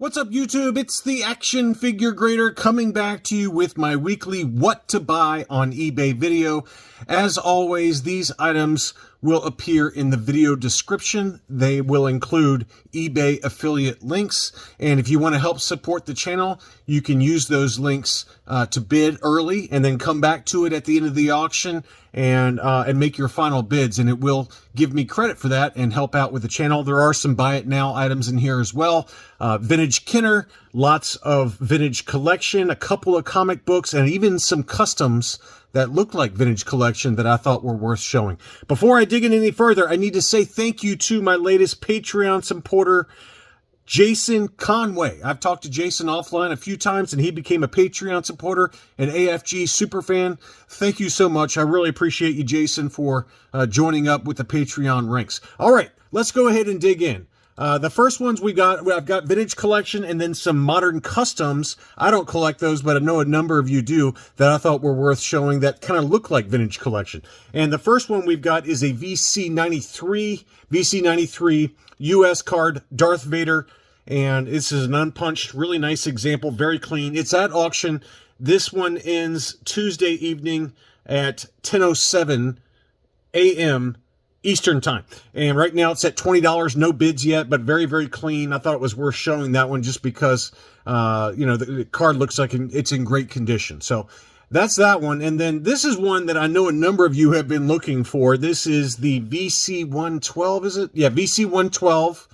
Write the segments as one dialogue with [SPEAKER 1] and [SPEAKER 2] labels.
[SPEAKER 1] What's up, YouTube? It's the Action Figure Grader coming back to you with my weekly What to Buy on eBay video. As always, these items will appear in the video description. They will include eBay affiliate links. And if you want to help support the channel, you can use those links to bid early and then come back to it at the end of the auction and make your final bids. And it will give me credit for that and help out with the channel. There are some buy it now items in here as well. Vintage Kenner, lots of vintage collection, a couple of comic books, and even some customs that look like vintage collection that I thought were worth showing. Before I dig in any further, I need to say thank you to my latest Patreon supporter, Jason Conway. I've talked to Jason offline a few times, and he became a Patreon supporter, an AFG superfan. Thank you so much. I really appreciate you, Jason, for joining up with the Patreon ranks. All right, let's go ahead and dig in. The first ones I've got vintage collection and then some modern customs. I don't collect those, but I know a number of you do, that I thought were worth showing that kind of look like vintage collection. And the first one we've got is a VC93 US card, Darth Vader. And this is an unpunched, really nice example, very clean. It's at auction. This one ends Tuesday evening at 10:07 a.m. Eastern time. And right now it's at $20. No bids yet, but very, very clean. I thought it was worth showing that one just because, the card looks like it's in great condition. So that's that one. And then this is one that I know a number of you have been looking for. This is the VC112, is it? Yeah, VC112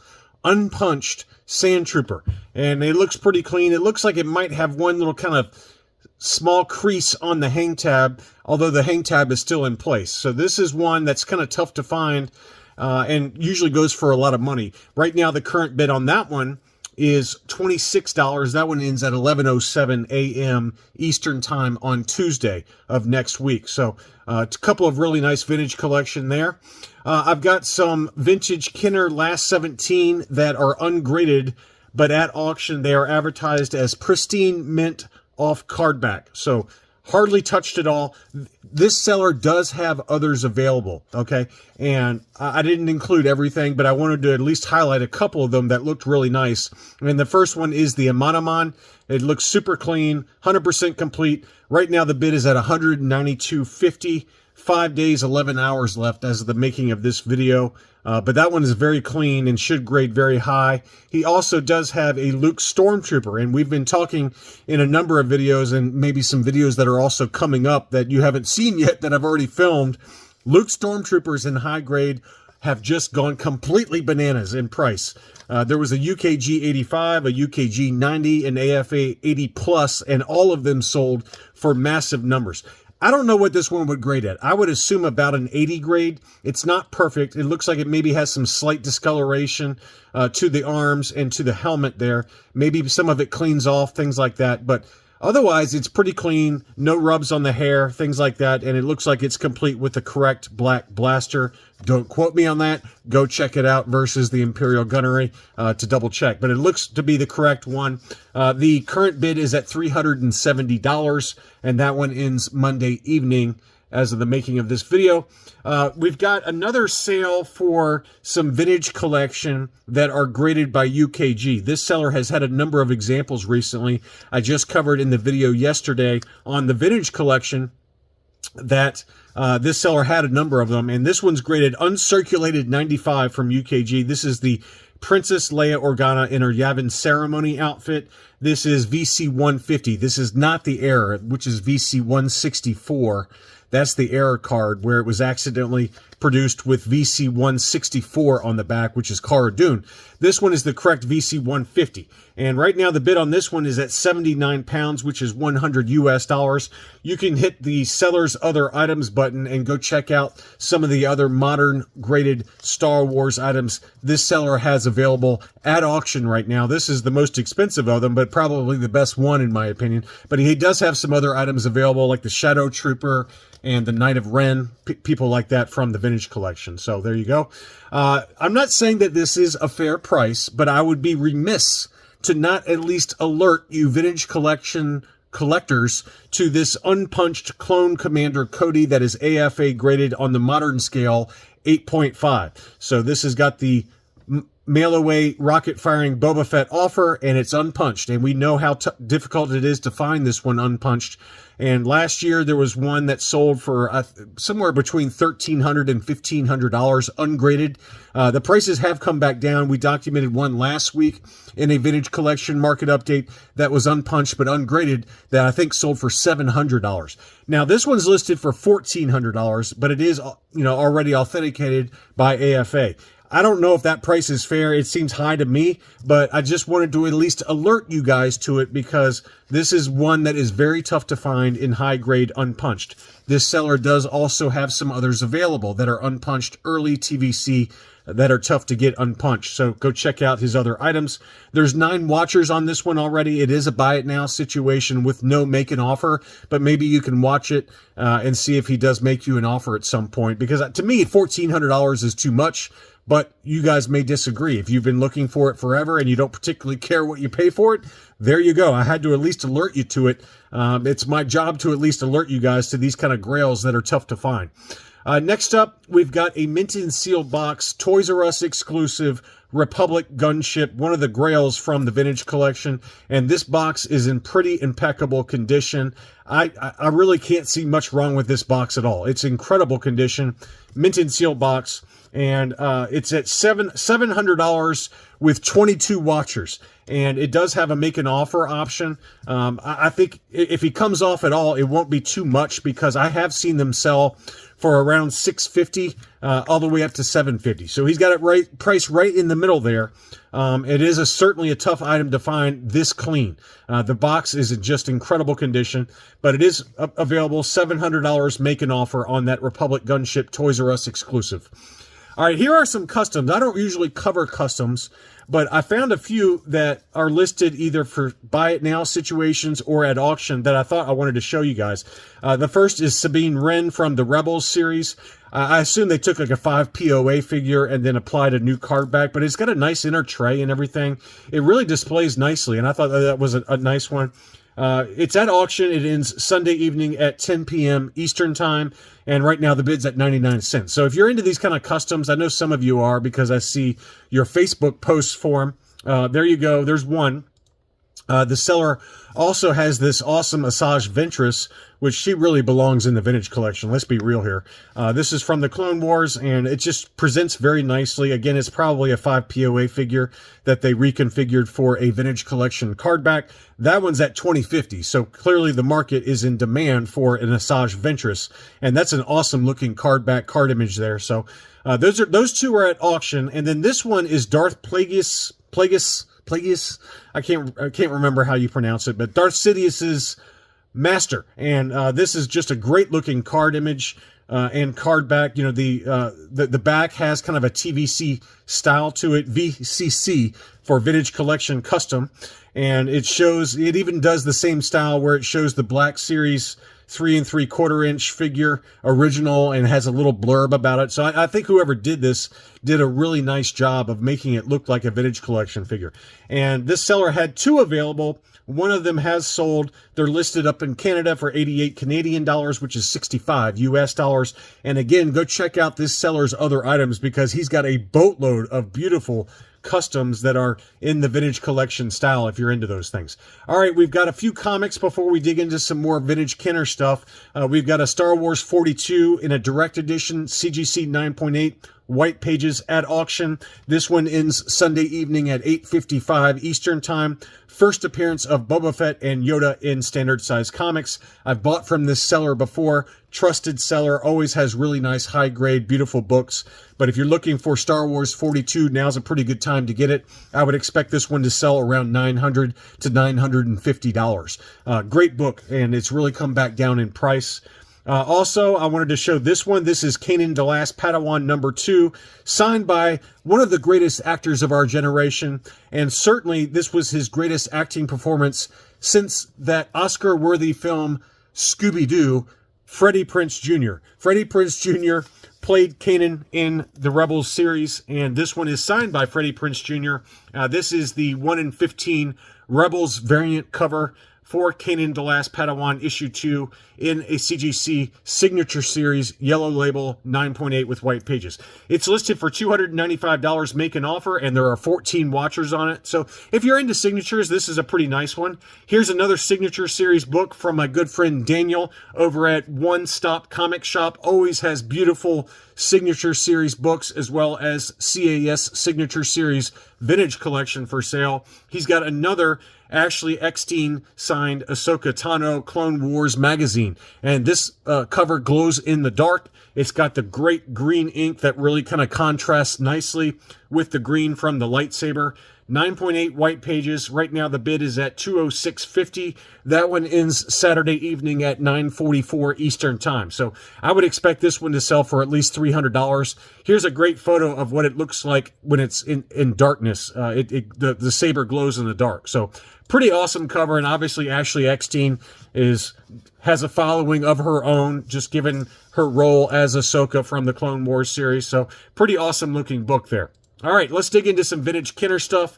[SPEAKER 1] unpunched Sand Trooper. And it looks pretty clean. It looks like it might have one little kind of small crease on the hang tab, although the hang tab is still in place. So this is one that's kind of tough to find and usually goes for a lot of money. Right now, the current bid on that one is $26. That one ends at 11:07 a.m. Eastern time on Tuesday of next week. So it's a couple of really nice vintage collection there. I've got some vintage Kenner Last 17 that are ungraded, but at auction they are advertised as pristine mint off cardback. So hardly touched at all. This seller does have others available, okay? And I didn't include everything, but I wanted to at least highlight a couple of them that looked really nice. And the first one is the Amanaman. It looks super clean, 100% complete. Right now the bid is at $192.50. 5 days, 11 hours left as of the making of this video. But that one is very clean and should grade very high. He also does have a Luke Stormtrooper, and we've been talking in a number of videos and maybe some videos that are also coming up that you haven't seen yet that I've already filmed. Luke Stormtroopers in high grade have just gone completely bananas in price. There was a UKG 85, a UKG 90, an AFA 80 plus, and all of them sold for massive numbers. I don't know what this one would grade at. I would assume about an 80 grade. It's not perfect. It looks like it maybe has some slight discoloration to the arms and to the helmet there. Maybe some of it cleans off, things like that. But otherwise, it's pretty clean. No rubs on the hair, things like that. And it looks like it's complete with the correct black blaster. Don't quote me on that. Go check it out versus the Imperial Gunnery to double check. But it looks to be the correct one. The current bid is at $370, and that one ends Monday evening as of the making of this video. We've got another sale for some vintage collection that are graded by UKG. This seller has had a number of examples recently. I just covered in the video yesterday on the vintage collection that this seller had a number of them, and this one's graded uncirculated 95 from UKG. This is the Princess Leia Organa in her Yavin ceremony outfit. This is VC150. This is not the error, which is VC164. That's the error card where it was accidentally produced with VC164 on the back, which is Cara Dune. This one is the correct VC150. And right now the bid on this one is at 79 pounds, which is $100 US. You can hit the seller's other items button and go check out some of the other modern graded Star Wars items this seller has available at auction right now. This is the most expensive of them, but probably the best one in my opinion. But he does have some other items available like the Shadow Trooper and the Knight of Ren, people like that from the vintage collection. So there you go. I'm not saying that this is a fair price, but I would be remiss to not at least alert you vintage collection collectors to this unpunched Clone Commander Cody that is AFA graded on the modern scale 8.5. So this has got the mail-away rocket-firing Boba Fett offer, and it's unpunched. And we know how difficult it is to find this one unpunched. And last year, there was one that sold for somewhere between $1,300 and $1,500 ungraded. The prices have come back down. We documented one last week in a Vintage Collection market update that was unpunched but ungraded that I think sold for $700. Now, this one's listed for $1,400, but it is, already authenticated by AFA. I don't know if that price is fair. It seems high to me, but I just wanted to at least alert you guys to it because this is one that is very tough to find in high grade unpunched. This seller does also have some others available that are unpunched early TVC that are tough to get unpunched. So go check out his other items. There's 9 watchers on this one already. It is a buy it now situation with no make an offer, but maybe you can watch it and see if he does make you an offer at some point, because to me, $1,400 is too much. But you guys may disagree. If you've been looking for it forever and you don't particularly care what you pay for it, there you go. I had to at least alert you to it. It's my job to at least alert you guys to these kind of grails that are tough to find. Next up, we've got a mint and sealed box, Toys R Us exclusive, Republic Gunship, one of the grails from the Vintage Collection. And this box is in pretty impeccable condition. I really can't see much wrong with this box at all. It's incredible condition, mint and sealed box. And it's at $700 with 22 watchers. And it does have a make an offer option. I think if he comes off at all, it won't be too much because I have seen them sell for around $650 all the way up to $750. So he's got it priced right in the middle there. It is certainly a tough item to find this clean. The box is in just incredible condition, but it is available. $700 make an offer on that Republic Gunship Toys R Us exclusive. All right, here are some customs. I don't usually cover customs, but I found a few that are listed either for buy it now situations or at auction that I thought I wanted to show you guys. The first is Sabine Wren from the Rebels series. I assume they took like a 5 POA figure and then applied a new card back, but it's got a nice inner tray and everything. It really displays nicely, and I thought that was a nice one. It's at auction. It ends Sunday evening at 10 p.m. Eastern time. And right now the bid's at 99 cents. So if you're into these kind of customs, I know some of you are because I see your Facebook posts for them. There you go. There's one. The seller also has this awesome Asajj Ventress, which she really belongs in the Vintage Collection. Let's be real here. This is from the Clone Wars, and it just presents very nicely. Again, it's probably a 5 POA figure that they reconfigured for a Vintage Collection card back. That one's at $20.50, so clearly the market is in demand for an Asajj Ventress, and that's an awesome looking card back card image there. So those two are at auction, and then this one is Darth Plagueis. I can't remember how you pronounce it, but Darth Sidious's master. And this is just a great looking card image and card back. The back has kind of a TVC style to it, VCC for Vintage Collection Custom. And it even does the same style where it shows the Black Series 3 3/4 inch figure original and has a little blurb about it. So I think whoever did this did a really nice job of making it look like a Vintage Collection figure. And this seller had 2 available. One of them has sold. They're listed up in Canada for 88 Canadian dollars, which is 65 US dollars. And again, go check out this seller's other items because he's got a boatload of beautiful customs that are in the Vintage Collection style if you're into those things. All right, we've got a few comics before we dig into some more Vintage Kenner stuff. We've got a Star Wars 42 in a direct edition CGC 9.8 white pages at auction. This one ends Sunday evening at 8:55 Eastern time. First appearance of Boba Fett and Yoda in standard size comics. I've bought from this seller before. Trusted seller, always has really nice high grade, beautiful books. But if you're looking for Star Wars 42, now's a pretty good time to get it. I would expect this one to sell around $900 to $950. Great book, and it's really come back down in price. Also, I wanted to show this one. This is Kanan the Last Padawan #2, signed by one of the greatest actors of our generation. And certainly this was his greatest acting performance since that Oscar-worthy film Scooby-Doo, Freddie Prinze Jr. Freddie Prinze Jr. played Kanan in the Rebels series, and this one is signed by Freddie Prinze Jr. This is the 1 in 15 Rebels variant cover for Kanan the Last Padawan issue 2 in a CGC signature series, yellow label, 9.8 with white pages. It's listed for $295, make an offer, and there are 14 watchers on it. So if you're into signatures, this is a pretty nice one. Here's another signature series book from my good friend Daniel over at One Stop Comic Shop. Always has beautiful signature series books as well as CAS signature series vintage collection for sale. He's got another Ashley Eckstein signed Ahsoka Tano Clone Wars magazine, and this cover glows in the dark. It's got the great green ink that really kind of contrasts nicely with the green from the lightsaber. 9.8 white pages. Right now the bid is at $206.50. That one ends Saturday evening at 9:44 Eastern time. So I would expect this one to sell for at least $300. Here's a great photo of what it looks like when it's in darkness. The saber glows in the dark. So pretty awesome cover, and obviously Ashley Eckstein has a following of her own, just given her role as Ahsoka from the Clone Wars series. So pretty awesome looking book there. All right, let's dig into some vintage Kenner stuff.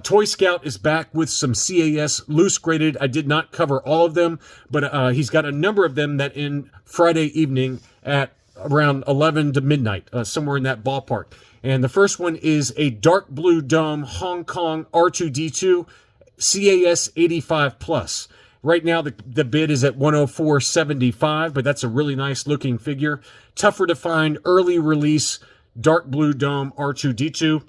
[SPEAKER 1] Toy Scout is back with some CAS loose graded. I did not cover all of them, but he's got a number of them that end Friday evening at around 11 to midnight, somewhere in that ballpark. And the first one is a dark blue dome Hong Kong R2-D2 CAS 85 plus. Right now, the bid is at $104.75, but that's a really nice looking figure. Tougher to find, early release, dark blue dome R2-D2.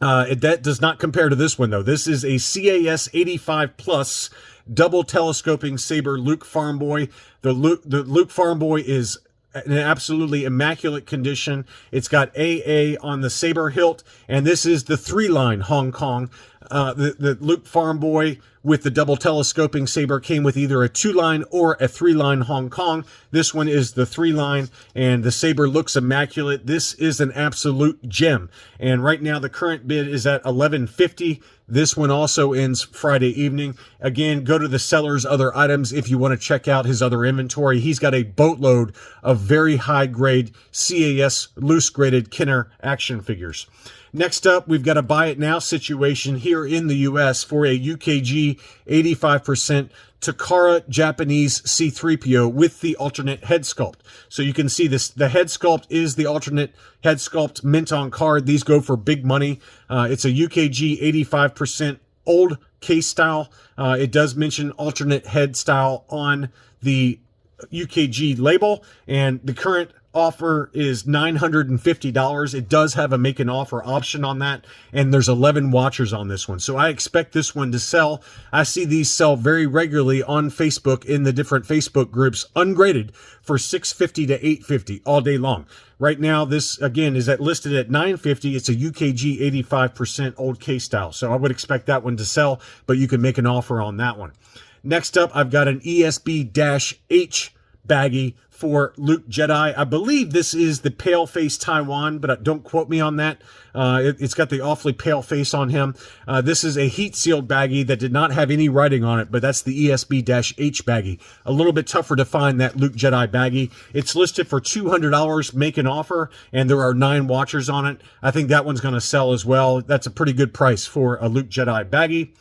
[SPEAKER 1] That does not compare to this one, though. This is a CAS 85 plus double telescoping saber Luke Farm Boy. The Luke Farm Boy is in absolutely immaculate condition. It's got AA on the saber hilt, and this is the 3-line Hong Kong. The Luke Farm Boy with the double telescoping saber came with either a 2-line or a 3-line Hong Kong. This one is the 3-line, and the saber looks immaculate. This is an absolute gem. And right now the current bid is at $11.50. This one also ends Friday evening. Again, go to the seller's other items if you want to check out his other inventory. He's got a boatload of very high grade CAS loose graded Kenner action figures. Next up, we've got a buy it now situation here in the U.S. for a UKG 85% Takara Japanese C-3PO with the alternate head sculpt. So you can see this, the head sculpt is the alternate head sculpt mint on card. These go for big money. It's a UKG 85% old case style. It does mention alternate head style on the UKG label, and the current offer is $950. It does have a make an offer option on that, and there's 11 watchers on this one. So I expect this one to sell. I see these sell very regularly on Facebook in the different Facebook groups, ungraded, for $650 to $850 all day long. Right now, this again is listed at $950. It's a UKG 85% old case style. So I would expect that one to sell, but you can make an offer on that one. Next up, I've got an ESB-H baggie for Luke Jedi. I believe this is the pale face Taiwan, but don't quote me on that. It's got the awfully pale face on him. This is a heat sealed baggie that did not have any writing on it, but that's the ESB-H baggie. A little bit tougher to find that Luke Jedi baggie. It's listed for $200, make an offer, and there are 9 watchers on it. I think that one's going to sell as well. That's a pretty good price for a Luke Jedi baggie.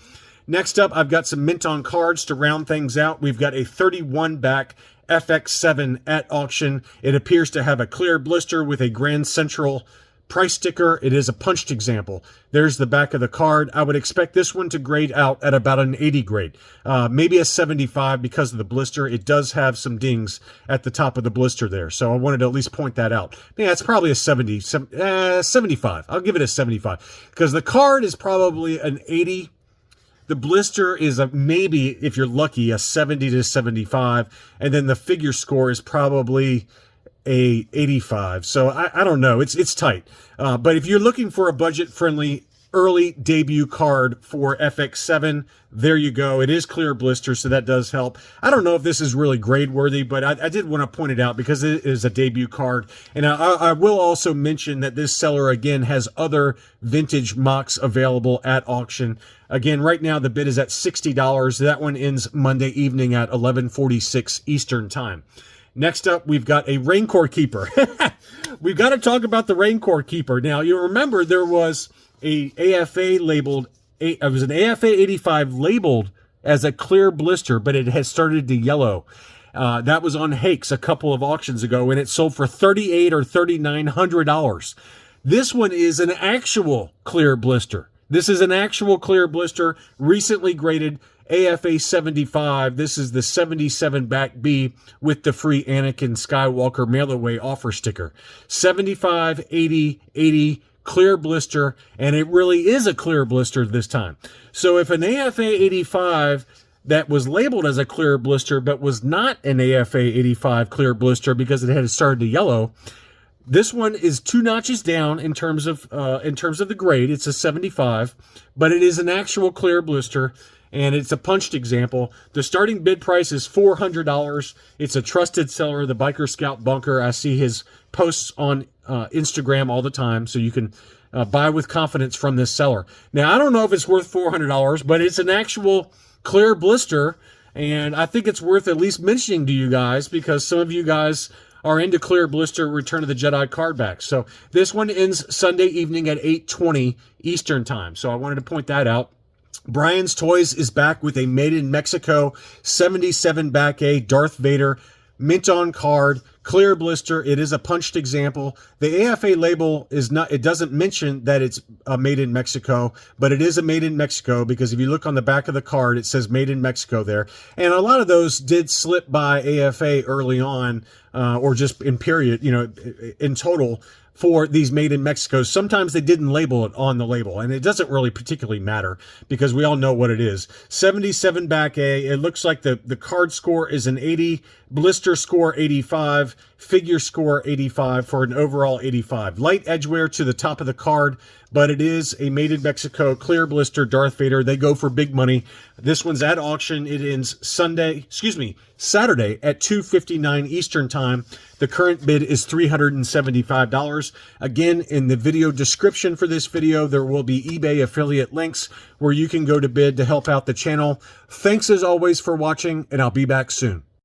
[SPEAKER 1] Next up, I've got some mint on cards to round things out. We've got a 31 back FX7 at auction. It appears to have a clear blister with a Grand Central price sticker. It is a punched example. There's the back of the card. I would expect this one to grade out at about an 80 grade, maybe a 75 because of the blister. It does have some dings at the top of the blister there, so I wanted to at least point that out. Yeah, it's probably a 75. I'll give it a 75 because the card is probably an 80. The blister is maybe, if you're lucky, a 70 to 75, and then the figure score is probably a 85. So I don't know. It's tight. But if you're looking for a budget-friendly early debut card for FX7, there you go. It is clear blister, so that does help. I don't know if this is really grade worthy, but I did want to point it out because it is a debut card. And I will also mention that this seller, again, has other vintage MOCs available at auction. Again, right now the bid is at $60. That one ends Monday evening at 11:46 Eastern time. Next up, we've got a Rancor Keeper. We've got to talk about the Rancor Keeper. Now, you remember there was a AFA labeled, it was an AFA 85 labeled as a clear blister, but it has started to yellow. That was on Hakes a couple of auctions ago, and it sold for $3,800 or $3,900. This one is an actual clear blister. This is an actual clear blister, recently graded AFA 75. This is the 77 back B with the free Anakin Skywalker mail-away offer sticker. 75, 80, 80, clear blister, and it really is a clear blister this time. So if an AFA 85 that was labeled as a clear blister but was not an AFA 85 clear blister because it had started to yellow, this one is 2 notches down in terms of the grade. It's a 75, but it is an actual clear blister, and it's a punched example. The starting bid price is $400. It's a trusted seller, the Biker Scout Bunker. I see his posts on Instagram all the time, so you can buy with confidence from this seller. Now, I don't know if it's worth $400, but it's an actual clear blister, and I think it's worth at least mentioning to you guys because some of you guys are into clear blister Return of the Jedi card backs. So this one ends Sunday evening at 8:20 Eastern time. So I wanted to point that out. Brian's Toys is back with a Made in Mexico 77 back A Darth Vader mint on card, clear blister. It is a punched example. The AFA label is not, it doesn't mention that it's a made in Mexico, but it is a made in Mexico because if you look on the back of the card, it says made in Mexico there. And a lot of those did slip by AFA early on, or just in period, in total for these made in Mexico. Sometimes they didn't label it on the label, and it doesn't really particularly matter because we all know what it is. 77 back A. It looks like the card score is an 80, blister score 85, figure score 85 for an overall 85. Light edgeware to the top of the card, but it is a made in Mexico clear blister Darth Vader. They go for big money. This one's at auction. It ends Saturday at 2:59 Eastern time. The current bid is $375. Again, in the video description for this video, there will be eBay affiliate links where you can go to bid to help out the channel. Thanks as always for watching, and I'll be back soon.